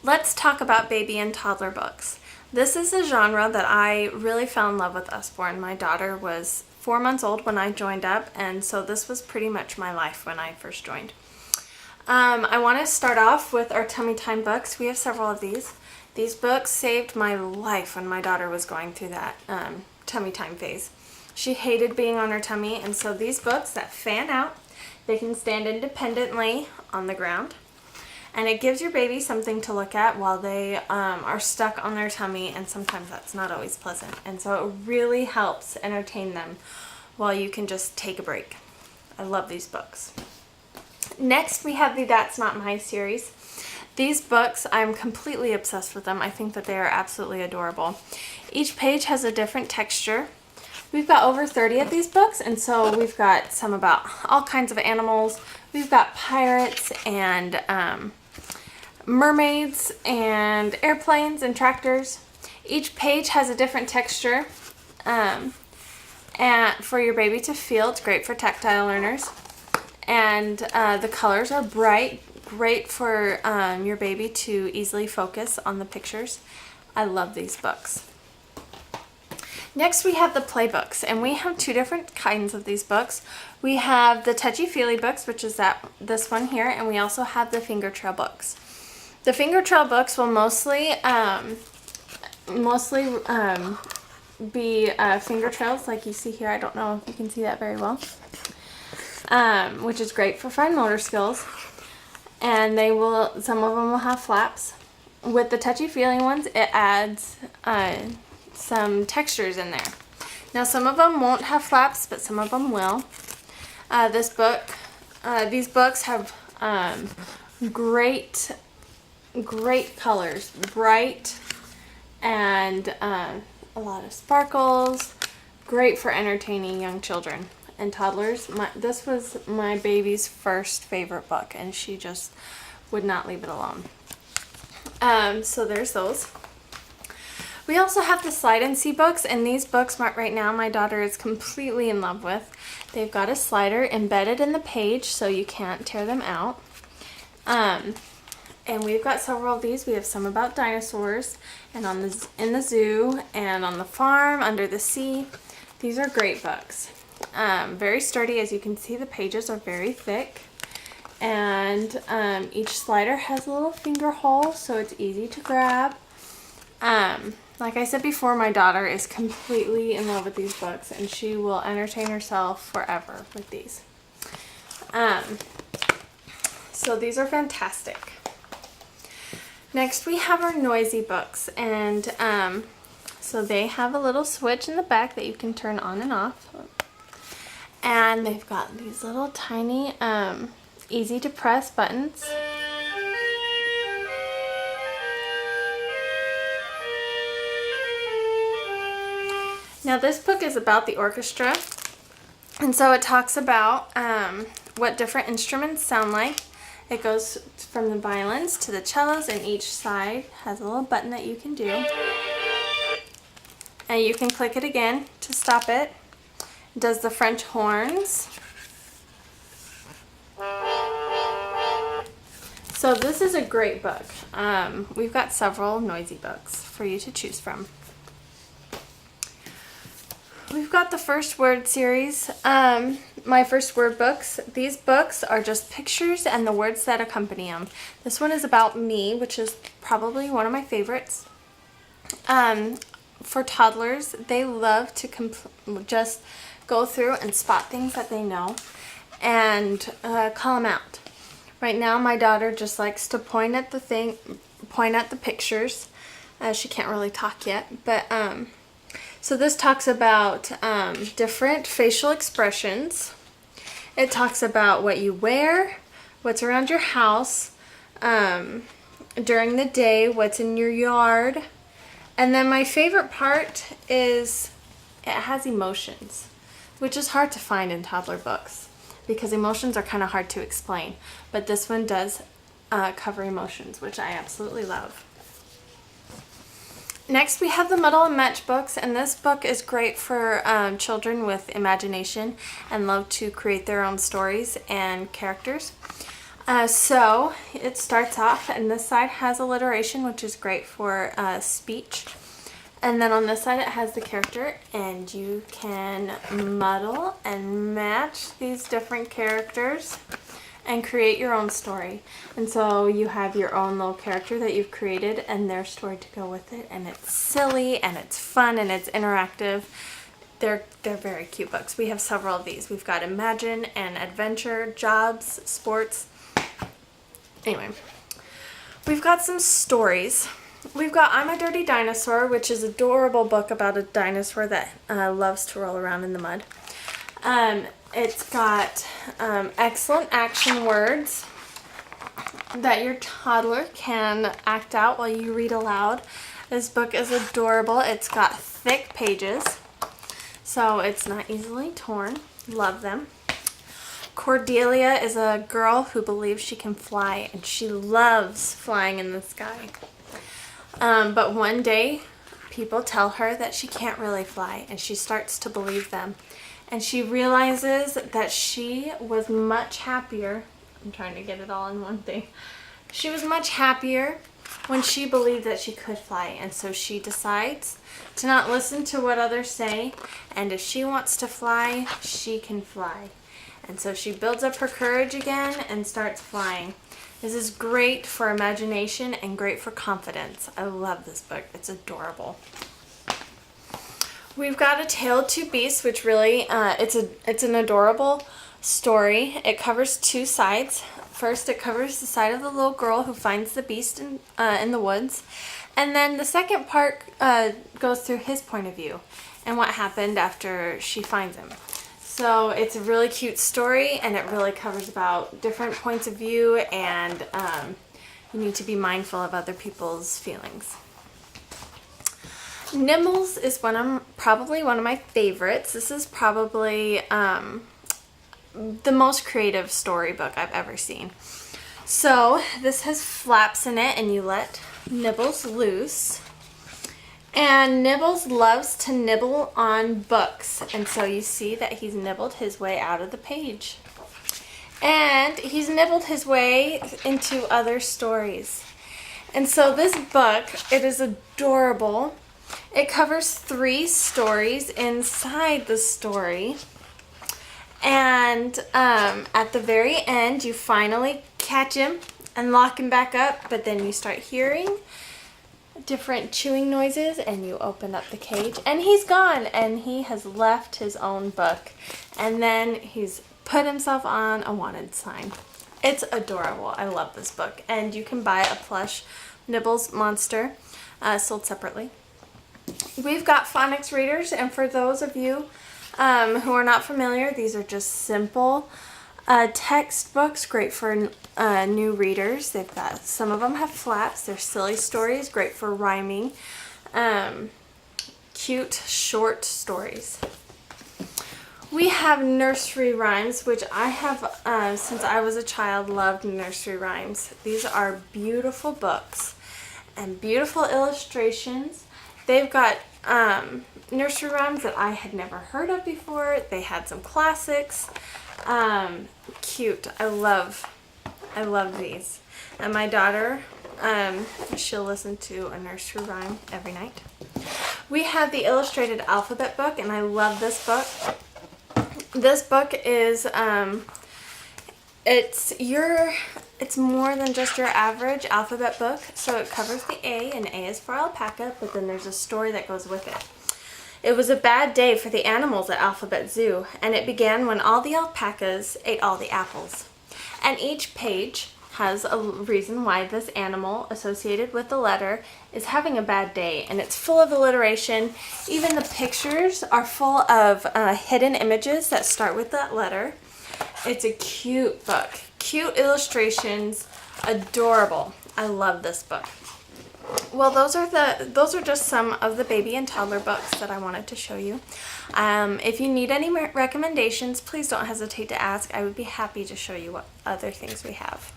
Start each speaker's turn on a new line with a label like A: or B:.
A: Let's talk about baby and toddler books. This is a genre that I really fell in love with Usborne. My daughter was 4 months old when I joined up, and so this was pretty much my life when I first joined. I want to start off with our tummy time books. We have several of these. These books saved my life when my daughter was going through that tummy time phase. She hated being on her tummy, and so these books that fan out, they can stand independently on the ground. And it gives your baby something to look at while they are stuck on their tummy, and sometimes that's not always pleasant. And so it really helps entertain them while you can just take a break. I love these books. Next, we have the That's Not My series. These books, I'm completely obsessed with them. I think that they are absolutely adorable. Each page has a different texture. We've got over 30 of these books, and so we've got some about all kinds of animals. We've got pirates and mermaids and airplanes and tractors. Each page has a different texture and for your baby to feel. It's great for tactile learners. And the colors are bright, great for your baby to easily focus on the pictures. I love these books. Next, we have the play books, and we have two different kinds of these books. We have the touchy-feely books, which is this one here, and we also have the finger trail books. The finger trail books will mostly be finger trails like you see here. I don't know if you can see that very well, which is great for fine motor skills. And some of them will have flaps. With the touchy-feely ones, it adds some textures in there. Now, some of them won't have flaps, but some of them will. These books have great colors, bright and a lot of sparkles. Great for entertaining young children and toddlers. This was my baby's first favorite book, and she just would not leave it alone. So there's those. We also have the slide and see books, and these books right now my daughter is completely in love with. They've got a slider embedded in the page so you can't tear them out. And we've got several of these. We have some about dinosaurs and in the zoo and on the farm, under the sea. These are great books. Very sturdy. As you can see, the pages are very thick. And each slider has a little finger hole, so it's easy to grab. Like I said before, my daughter is completely in love with these books, and she will entertain herself forever with these. So these are fantastic. Next, we have our noisy books, and so they have a little switch in the back that you can turn on and off. And they've got these little tiny, easy to press buttons. Now, this book is about the orchestra, and so it talks about what different instruments sound like. It goes from the violins to the cellos, and each side has a little button that you can do. And you can click it again to stop it. It does the French horns. So this is a great book. We've got several noisy books for you to choose from. We've got the First Word series, my First Word books. These books are just pictures and the words that accompany them. This one is about me, which is probably one of my favorites. For toddlers, they love to just go through and spot things that they know and call them out. Right now, my daughter just likes to point at the pictures. She can't really talk yet, but so this talks about different facial expressions. It talks about what you wear, what's around your house, during the day, what's in your yard. And then my favorite part is it has emotions, which is hard to find in toddler books because emotions are kind of hard to explain. But this one does cover emotions, which I absolutely love. Next, we have the Muddle and Match books, and this book is great for children with imagination and love to create their own stories and characters. So it starts off, and this side has alliteration, which is great for speech. And then on this side it has the character, and you can muddle and match these different characters and create your own story. And so you have your own little character that you've created and their story to go with it, and it's silly and it's fun and it's interactive. They're very cute books. We have several of these. We've got Imagine and Adventure, Jobs, Sports. Anyway, we've got some stories. We've got I'm a Dirty Dinosaur, which is an adorable book about a dinosaur that loves to roll around in the mud. It's got excellent action words that your toddler can act out while you read aloud. This book is adorable. It's got thick pages, so it's not easily torn. Love them. Cordelia is a girl who believes she can fly, and she loves flying in the sky. But one day, people tell her that she can't really fly, and she starts to believe them. And she realizes that she was much happier. I'm trying to get it all in one thing. She was much happier when she believed that she could fly, and so she decides to not listen to what others say, and if she wants to fly, she can fly. And so she builds up her courage again and starts flying. This is great for imagination and great for confidence. I love this book. It's adorable. We've got A Tale of Two Beasts, which really, it's an adorable story. It covers two sides. First, it covers the side of the little girl who finds the beast in the woods. And then the second part goes through his point of view and what happened after she finds him. So it's a really cute story, and it really covers about different points of view, and you need to be mindful of other people's feelings. Nibbles is probably one of my favorites. This is probably the most creative storybook I've ever seen. So this has flaps in it, and you let Nibbles loose. And Nibbles loves to nibble on books, and so you see that he's nibbled his way out of the page. And he's nibbled his way into other stories. And so this book, it is adorable. It covers 3 stories inside the story. And at the very end, you finally catch him and lock him back up, but then you start hearing different chewing noises, and you open up the cage, and he's gone, and he has left his own book, and then he's put himself on a wanted sign. It's adorable. I love this book, and you can buy a plush Nibbles monster sold separately. We've got phonics readers, and for those of you who are not familiar, these are just simple textbooks, great for new readers. They've got, some of them have flaps. They're silly stories, great for rhyming. Cute short stories. We have nursery rhymes, which I have, since I was a child, loved nursery rhymes. These are beautiful books and beautiful illustrations. They've got nursery rhymes that I had never heard of before. They had some classics. Cute. I love these. And my daughter, she'll listen to a nursery rhyme every night. We have the illustrated alphabet book, and I love this book. This book is, it's more than just your average alphabet book. So it covers the A, and A is for alpaca, but then there's a story that goes with it. It was a bad day for the animals at Alphabet Zoo, and it began when all the alpacas ate all the apples. And each page has a reason why this animal associated with the letter is having a bad day, and it's full of alliteration. Even the pictures are full of hidden images that start with that letter. It's a cute book. Cute illustrations, adorable. I love this book. Well, those are just some of the baby and toddler books that I wanted to show you. If you need any recommendations, please don't hesitate to ask. I would be happy to show you what other things we have.